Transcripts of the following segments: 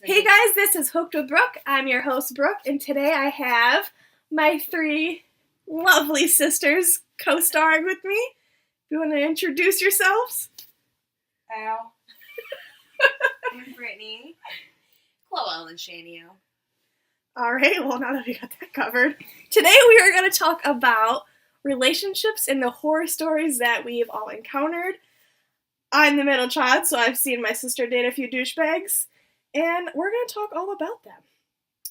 Hey guys, this is Hooked with Brooke. I'm your host, Brooke, and today I have my three lovely sisters co-starring with me. You want to introduce yourselves? Al. I'm Brittany. Chloe and Shanio. Alright, well now that we got that covered, today we are going to talk about relationships and the horror stories that we've all encountered. I'm the middle child, so I've seen my sister date a few douchebags, and we're going to talk all about them.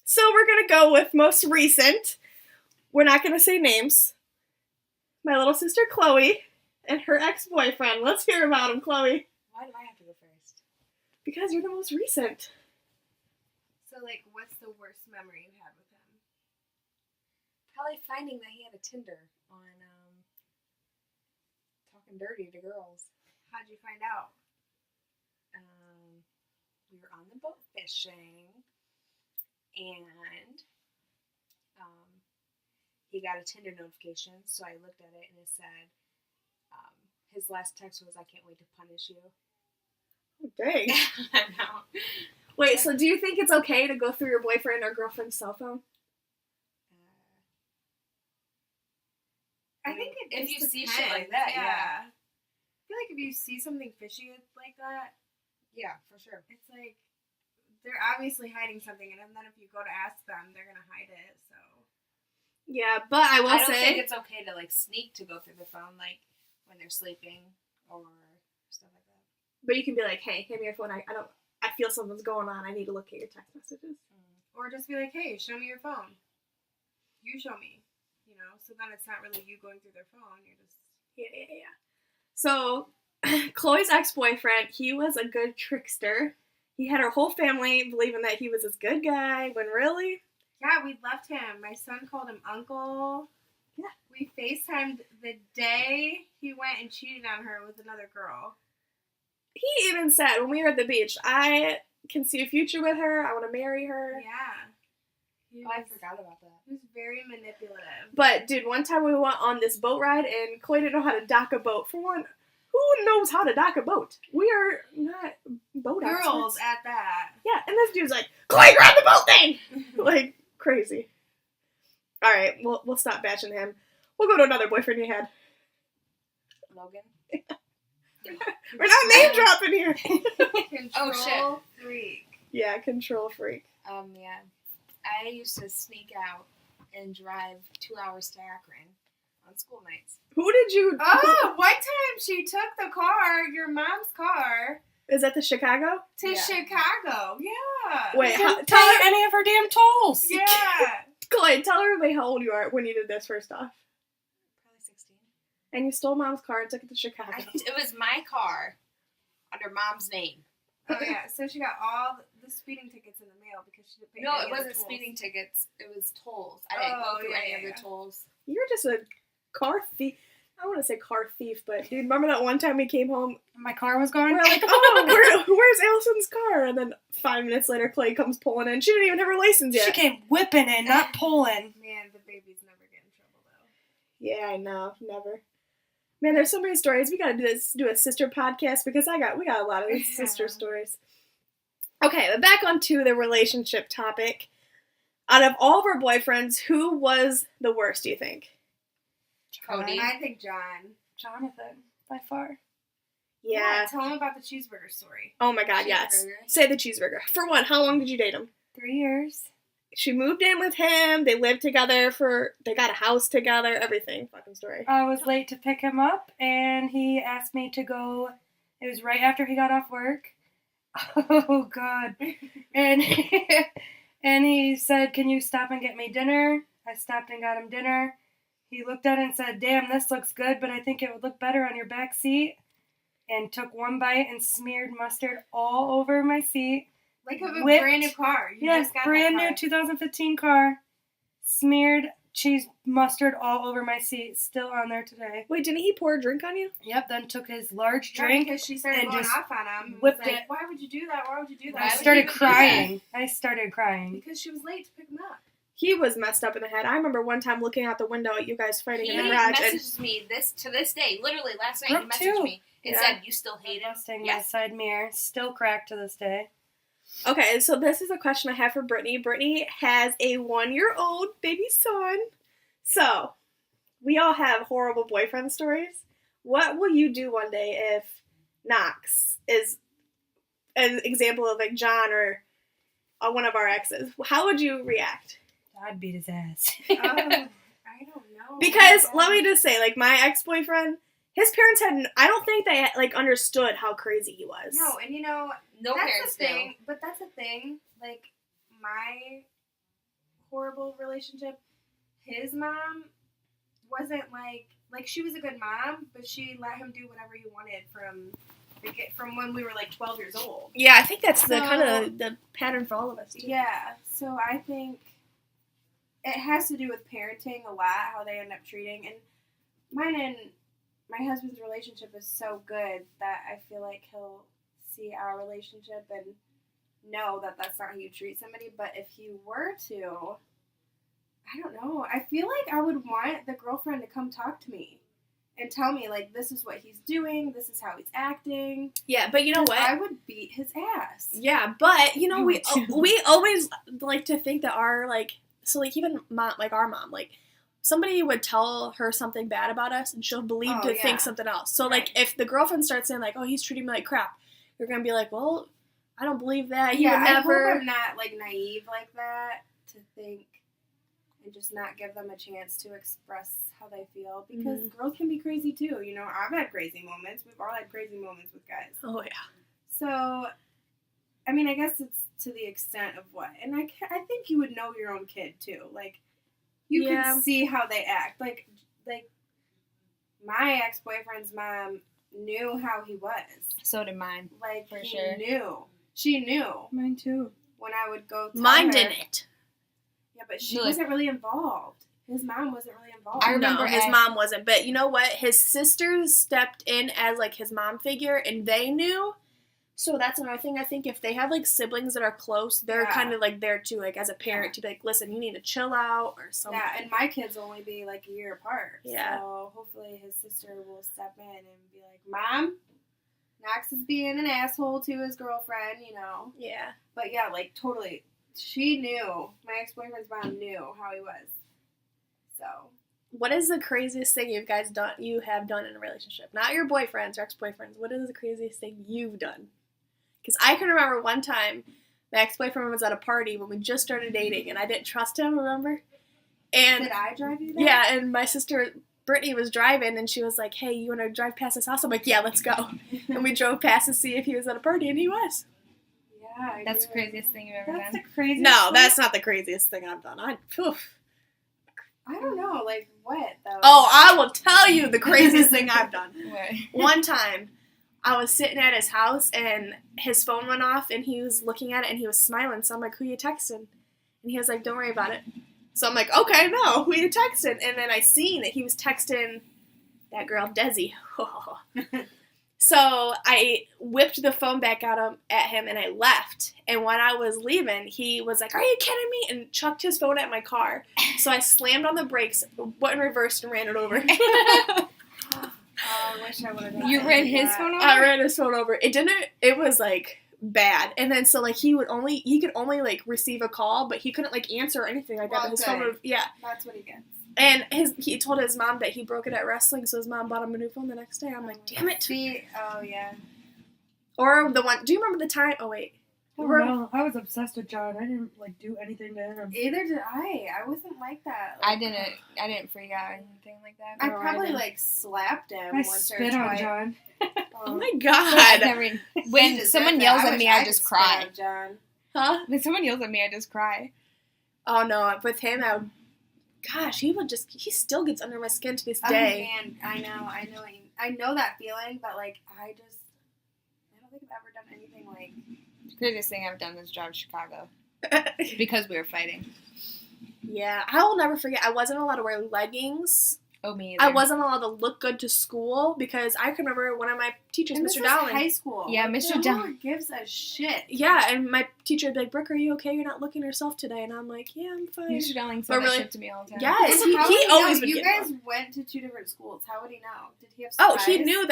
So we're going to go with most recent. We're not going to say names. My little sister Chloe and her ex-boyfriend. Let's hear about him, Chloe. Why do I have to go first? Because you're the most recent. So, what's the worst memory you had with him? Probably finding that he had a Tinder on talking dirty to girls. How'd you find out? We were on the boat fishing, and he got a Tinder notification, so I looked at it, and it said, his last text was, "I can't wait to punish you." Oh, dang. I know. Wait, so do you think it's okay to go through your boyfriend or girlfriend's cell phone? I think it if just you see depends. shit like that, yeah. I feel like if you see something fishy like that, Yeah, for sure. it's like they're obviously hiding something, and then if you go to ask them, they're gonna hide it. So Yeah, but I will I don't say... think it's okay to, sneak to go through the phone, when they're sleeping or stuff like that. But you can be like, hey, hand me your phone. I feel something's going on. I need to look at your text messages. or just be like, hey, show me your phone. You show me. So then it's not really you going through their phone. You're just Yeah. So, Chloe's ex-boyfriend, he was a good trickster. He had her whole family believing that he was this good guy, when really... Yeah, we left him. My son called him uncle. Yeah. We FaceTimed the day he went and cheated on her with another girl. He even said, when we were at the beach, I can see a future with her. I want to marry her. Yeah. I forgot about that. He was very manipulative. But, dude, one time we went on this boat ride, and Chloe didn't know how to dock a boat. For one, who knows how to dock a boat? We are not boat Girls experts. at that. Yeah, and this dude's like, Chloe, grab the boat thing! Crazy. Alright, we'll stop bashing him. We'll go to another boyfriend you had. Logan? We're not name dropping here. Control freak. Yeah, control freak. Yeah. I used to sneak out and drive 2 hours to Akron on school nights. Who did you... Oh, one time she took the car, your mom's car, Is that the Chicago? to Chicago. Yeah. Wait, Tell her any of her damn tolls. Yeah. Chloe, tell everybody how old you are when you did this first off. Probably 16. And you stole Mom's car and took it to Chicago. It was my car under Mom's name. Oh, yeah. So she got all the speeding tickets in the mail because she didn't pay No, any it of the wasn't tolls. speeding tickets. It was tolls. I didn't go through any of the tolls. You're just a car thief. I don't want to say car thief, but dude, remember that one time we came home? My car was gone. We're like, oh, where's Allison's car? And then 5 minutes later, Chloe comes pulling in. She didn't even have her license yet. She came whipping in, not pulling. Man, the babies never get in trouble, though. Yeah, I know. Never. Man, there's so many stories. We gotta do a sister podcast because we got a lot of these sister stories. Okay, but back onto the relationship topic. Out of all of our boyfriends, who was the worst, do you think? Cody. I think John. Jonathan, by far. Yeah. Tell him about the cheeseburger story. Oh my god, yes. Cheeseburger. Say the cheeseburger. For one, how long did you date him? 3 years. She moved in with him. They lived together they got a house together. Everything. Fucking story. I was late to pick him up, and he asked me to go. It was right after he got off work. Oh, God. And he said, can you stop and get me dinner? I stopped and got him dinner. He looked at it and said, damn, this looks good, but I think it would look better on your back seat. And took one bite and smeared mustard all over my seat. Like of a Whipped. brand new car. You Yes, just got brand that car. new 2015 car. Smeared cheese mustard all over my seat. Still on there today. Wait, didn't he pour a drink on you? Yep, then took his large Yeah, drink. because she started and going just off on him. And whipped was like, it. Why would you do that? Why would you do that? Why I would started you do crying. I started crying. Because she was late to pick him up. He was messed up in the head. I remember one time looking out the window at you guys fighting He in the garage. And messaged me to this day. Literally last night Brooke, he messaged too. me and Yeah. said, "You still hate him?" Busting my Yes. side mirror. Still cracked to this day. Okay, so this is a question I have for Brittany. Brittany has a 1-year-old baby son. So, we all have horrible boyfriend stories. What will you do one day if Knox is an example of like John or one of our exes? How would you react? I'd beat his ass. I don't know. Because let me just say, like my ex-boyfriend, his parents I don't think they like understood how crazy he was. No, and No that's parents the thing. But that's the thing. Like my horrible relationship, his mom wasn't like she was a good mom, but she let him do whatever he wanted from when we were like 12 years old. Yeah, I think that's the So- kind of the pattern for all of us. Too. Yeah, so I think it has to do with parenting a lot, how they end up treating. And mine and my husband's relationship is so good that I feel like he'll see our relationship and know that that's not how you treat somebody. But if he were to, I don't know. I feel like I would want the girlfriend to come talk to me and tell me, like, this is what he's doing, this is how he's acting. Yeah, but you know what? I would beat his ass. Yeah, but you know You too. we always like to think that our like so like even mom, like our mom, like somebody would tell her something bad about us and she'll believe Oh, to yeah. think something else. So like Right. if the girlfriend starts saying like, oh, he's treating me like crap, you're gonna be like, well, I don't believe that. He would I never. hope I'm not like naive like that to think and just not give them a chance to express how they feel because girls can be crazy too. You know, I've had crazy moments. We've all had crazy moments with guys. Oh yeah. So, I mean, I guess it's to the extent of what, and I think you would know your own kid too. Like, you Yeah. can see how they act. Like my ex-boyfriend's mom knew how he was. So did mine. Like, For he sure. knew. She knew Mine too. when I would go. Tell Mine her. didn't. Yeah, but she Really? wasn't really involved. His mom wasn't really involved. I remember no, his at- mom wasn't. But you know what? His sisters stepped in as like his mom figure, and they knew. So that's another thing. I think if they have like siblings that are close, they're Yeah. kind of like there too, like as a parent to be like, listen, you need to chill out or something. Yeah, and my kids only be like a year apart. Yeah. So hopefully his sister will step in and be like, Mom, Knox is being an asshole to his girlfriend, you know. Yeah. But yeah, like totally. She knew. My ex-boyfriend's mom knew how he was. So. What is the craziest thing you have done in a relationship? Not your boyfriends or ex-boyfriends. What is the craziest thing you've done? Because I can remember one time my ex-boyfriend was at a party when we just started dating, and I didn't trust him, remember? And Did I drive you there? yeah, and my sister Brittany was driving, and she was like, hey, you want to drive past his house? I'm like, yeah, let's go. And we drove past to see if he was at a party, and he was. Yeah. I That's the knew. craziest thing you've ever That's done. the craziest No, thing. that's not the craziest thing I've done. I I don't know, like what though? Oh, I will tell you the craziest thing I've done. What? One time, I was sitting at his house and his phone went off and he was looking at it and he was smiling. So I'm like, who you texting? And he was like, don't worry about it. So I'm like, okay, no, who you texting? And then I seen that he was texting that girl, Desi. So I whipped the phone back out at him and I left. And when I was leaving, he was like, are you kidding me? And chucked his phone at my car. So I slammed on the brakes, went in reverse and ran it over. Oh, I wish I would have done You that. ran his phone over? I ran his phone over. It was like bad. And then so like he could only like receive a call, but he couldn't like answer or anything like that. Well, But his good. phone would, yeah. That's what he gets. And he told his mom that he broke it at wrestling, so his mom bought him a new phone the next day. I'm like, damn it. Oh yeah. Or the one, do you remember the time? Oh wait. Oh no, I was obsessed with John. I didn't like do anything to him. Either did I. I wasn't like that. I didn't freak out or anything like that. I No, I probably didn't. like slapped him I once or spit on twice. John. Oh my I've god. never, He when deserved someone that. yells at wish me, I could just spit cry. on John. Huh? When someone yells at me, I just cry. Oh no, with him, gosh, he still gets under my skin to this Oh day. man, I know that feeling, but like I don't think I've ever done anything like. The craziest thing I've done is drive to Chicago because we were fighting. Yeah, I will never forget. I wasn't allowed to wear leggings. Oh, me either. I wasn't allowed to look good to school because I can remember one of my teachers, And Mr. this is Dowling. high school. Yeah, Like, Mr. who Dowling. gives a shit. Yeah, and my teacher would be like, Brooke, are you okay? You're not looking yourself today. And I'm like, yeah, I'm fine. Mr. Dowling But said that really- shit to me all the time. Yes, And he how would he always know? would You get guys involved. went to two different schools. How would he know? Did he have Oh, he spies? knew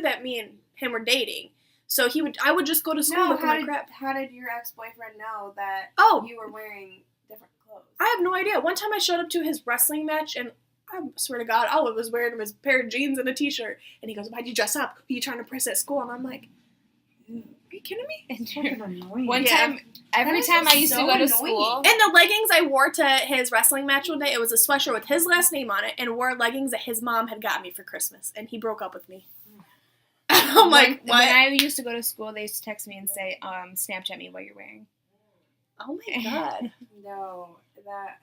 that me and him were dating. So I would just go to school looking like crap. How did your ex-boyfriend know that Oh. you were wearing different clothes? I have no idea. One time I showed up to his wrestling match, and I swear to God, all I was wearing was a pair of jeans and a t-shirt. And he goes, "Why'd you dress up? Who are you trying to impress at school?" And I'm like, "Are you kidding me?" It's fucking annoying. One Yeah. time, every is time I just used to so go to annoying. school, And the leggings I wore to his wrestling match one day, it was a sweatshirt with his last name on it, and wore leggings that his mom had got me for Christmas, and he broke up with me. I'm like, when what? I used to go to school, they used to text me and say, Snapchat me what you're wearing. Oh my God. No, that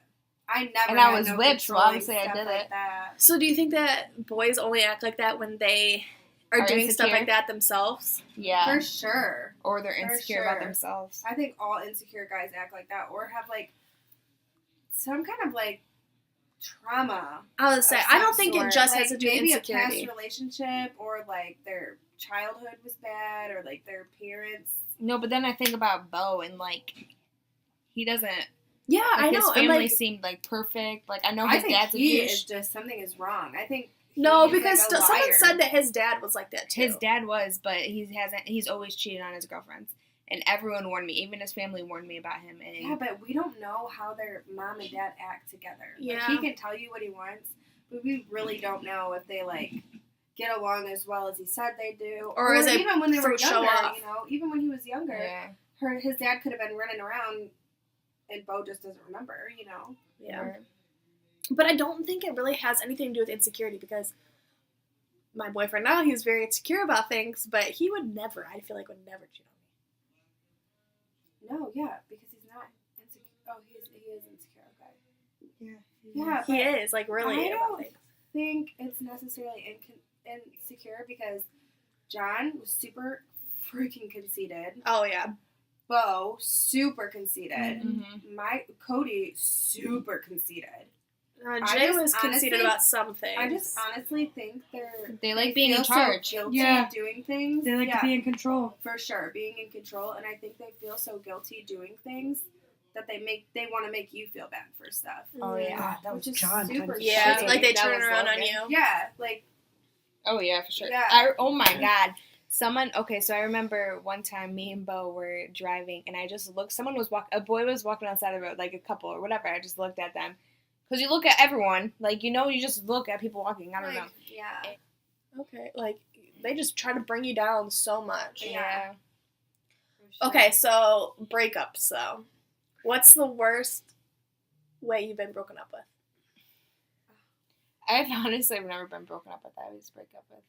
I never. And I had was no whipped, so controlling obviously I stuff did like it. that. So do you think that boys only act like that when they are doing stuff insecure? like that themselves? Yeah. For sure. Or they're For insecure about sure. themselves. I think all insecure guys act like that, or have like some kind of like trauma. I was say, of I don't some think it sort. just like, has to do with maybe insecurity. a past relationship, or like their childhood was bad, or like their parents. No, but then I think about Bo and like he doesn't. Yeah, Like, I know. his And family like, seemed like perfect. Like I know I his think dad's a he douche. is just something is wrong. I think no, he's, because like, a someone liar. said that his dad was like that too. His dad was, but he's always cheated on his girlfriends. And everyone warned me, even his family warned me about him. And Yeah, but we don't know how their mom and dad act together. Yeah. Like, he can tell you what he wants, but we really don't know if they like get along as well as he said they do, Or is it even when they were for show younger. off? You know, even when he was younger, yeah. his dad could have been running around, and Bo just doesn't remember. You know. Yeah. But I don't think it really has anything to do with insecurity, because my boyfriend now, he's very insecure about things, but he would never, I feel like, would never cheat on me. No, yeah, because he's not insecure. Oh, he is insecure. Okay. Yeah. Yeah, He but is, like, really I about don't things. think it's necessarily insecure, because John was super freaking conceited. Oh, yeah. Bo, super conceited. Mm-hmm. Cody, super conceited. Jay just was conceited honestly- about some things. I just honestly think They like being in feel so charge. guilty Yeah. doing things. They like yeah, to be in control. for sure, being in control, and I think they feel so guilty doing things that they want to make you feel bad for stuff. Oh, yeah. God, that was Which is John. super times Yeah, shitty. like they That turn was around on Logan. you. Yeah, like Oh, yeah, for sure. Yeah. Oh, my God. So I remember one time me and Bo were driving, and I just looked. A boy was walking outside the road, like a couple or whatever. I just looked at them. Because you look at everyone. Like, you just look at people walking. I don't know. yeah. Okay, like, they just try to bring you down so much. Yeah. Okay, so breakups, though. What's the worst way you've been broken up with? I've honestly never been broken up with. I always break up with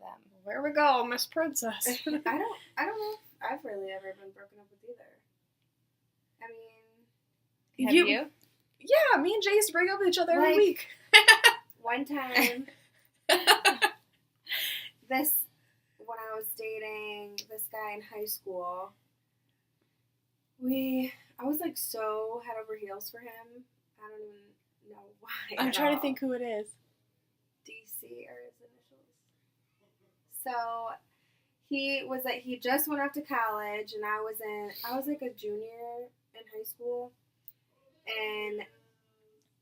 them. Where we go, Miss Princess? I don't know if I've really ever been broken up with either. I mean, Have you? Yeah, me and Jay used to break up with each other every Like- week. one time, when I was dating this guy in high school, I was like so head over heels for him. I don't even know why. I'm at trying to all. think who it is. DC are his initials. So he just went off to college, and I was like a junior in high school, and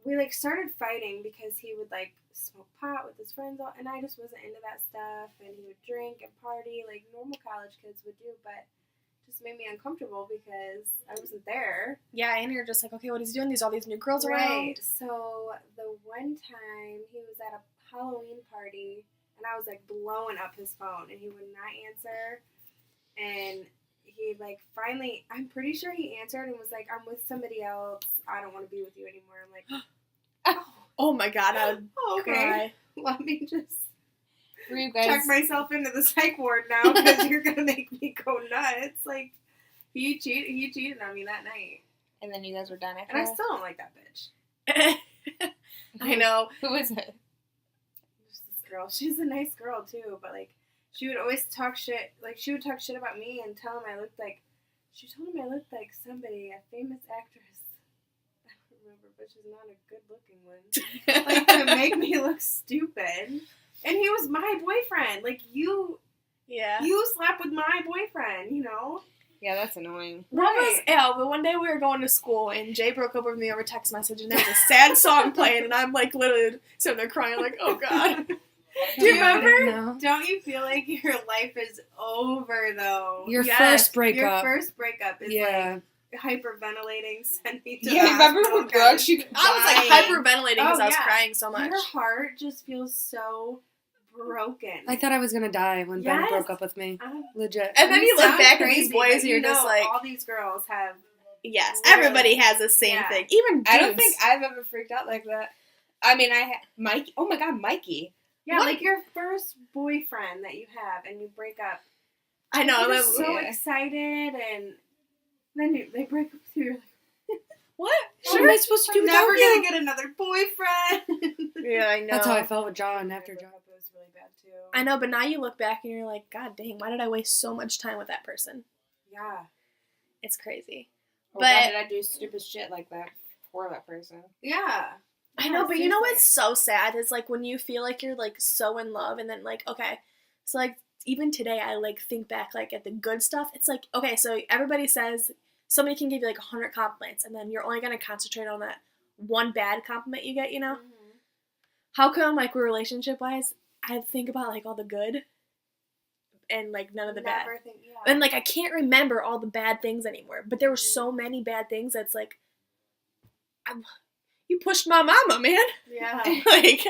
we like started fighting because he would like smoke pot with his friends, and I just wasn't into that stuff, and he would drink and party like normal college kids would do, but it just made me uncomfortable because I wasn't there. Yeah, and you're just like, okay, what is he doing? There's all these new girls around. Right. So the one time he was at a Halloween party, and I was like blowing up his phone, and he would not answer. And he like finally, I'm pretty sure he answered and was like, "I'm with somebody else. I don't want to be with you anymore." I'm like, Oh my God, I would "Oh, okay. cry. Let me just Were you guys? check myself into the psych ward now because you're gonna make me go nuts." Like he cheated on me that night, And then you guys were done after and I that? still don't like that bitch. I know. Who is it? Just this girl. She's a nice girl too, but like she would always talk shit. Like she would talk shit about me and tell him I looked like. She told him I looked like somebody, a famous actress. I don't remember, but she's not a good-looking one. Like to make me look stupid. And he was my boyfriend. Like you Yeah. slept with my boyfriend. You know. Yeah, that's annoying. What was but one day we were going to school and Jay broke up with me over text message and there was a sad song playing and I'm like literally sitting there crying like, oh God. Do you remember? No. Don't you feel like your life is over though? Your Yes, first Your breakup. first breakup is Yeah. like hyperventilating, send me to Yeah, the remember hospital when Brooke, she I was like died. hyperventilating because Oh, I was yeah. crying so much. Your heart just feels so broken. I thought I was gonna die when Ben Yes. broke up with me. Legit. And then you look sound back at crazy, these boys but and you're you just know like, all these girls have. yes, Literally. everybody has the same Yeah. thing. Even dudes. I don't think I've ever freaked out like that. I mean, I had Mike. Oh my God, Mikey. Yeah, What? like your first boyfriend that you have and you break up. I know. You're I'm so Yeah. excited and then they break up with you. You're like, what? What am I supposed to do I'm without never you? gonna get another boyfriend. Yeah, I know. That's how I felt with John after John. It was really bad too. I know, but now you look back and you're like, God dang, why did I waste so much time with that person? Yeah. It's crazy. Or why But- did I do stupid shit like that for that person? Yeah. I know, but you know seriously. what's so sad is like when you feel like you're like so in love and then like, okay, so like even today I like think back like at the good stuff. It's like, okay, so everybody says somebody can give you like 100 compliments and then you're only going to concentrate on that one bad compliment you get, you know? Mhm. How come like relationship wise, I think about like all the good and like none of the bad. Never think, yeah. And like I can't remember all the bad things anymore. But there were so many bad things that's like, you pushed my mama, man. Yeah. Like,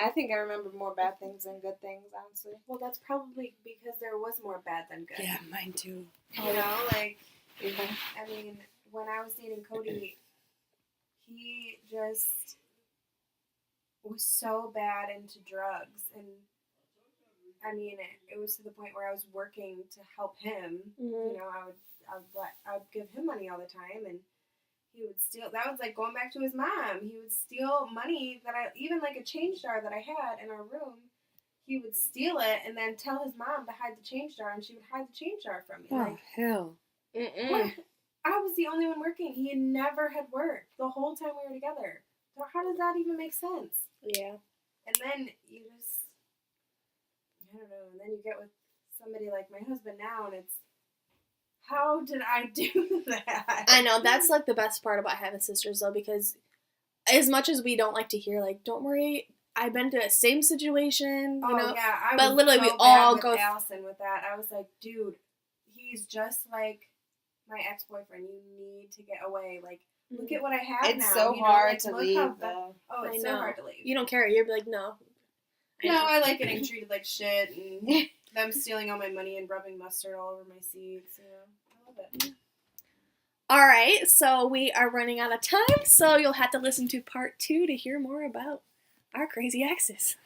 I think I remember more bad things than good things, honestly. Well, that's probably because there was more bad than good. Yeah, mine too. You know, like, Yeah. I mean, when I was dating Cody, he just was so bad into drugs. And, I mean, it was to the point where I was working to help him. Mhm. You know, I would give him money all the time, and he would steal. That was like going back to his mom. He would steal money even like a change jar that I had in our room. He would steal it and then tell his mom to hide the change jar, and she would hide the change jar from me. Oh, Like, hell. what? I was the only one working. He never had worked the whole time we were together. So how does that even make sense? yeah. And then you just, I don't know. And then you get with somebody like my husband now, and it's, how did I do that? I know, that's like the best part about having sisters though, because as much as we don't like to hear, like, don't worry, I've been to the same situation, you know. yeah, I but was literally so we bad all with go Allison with that. I was like, dude, he's just like my ex-boyfriend. You need to get away. Like, look at what I have It's now. so you know? hard Like, to look leave, how bad- though. Oh, I it's know. so hard to leave. You don't care. You're like, no. No, I like getting treated like shit and them stealing all my money and rubbing mustard all over my seats. You know, I love it. All right, so we are running out of time, so you'll have to listen to part 2 to hear more about our crazy exes.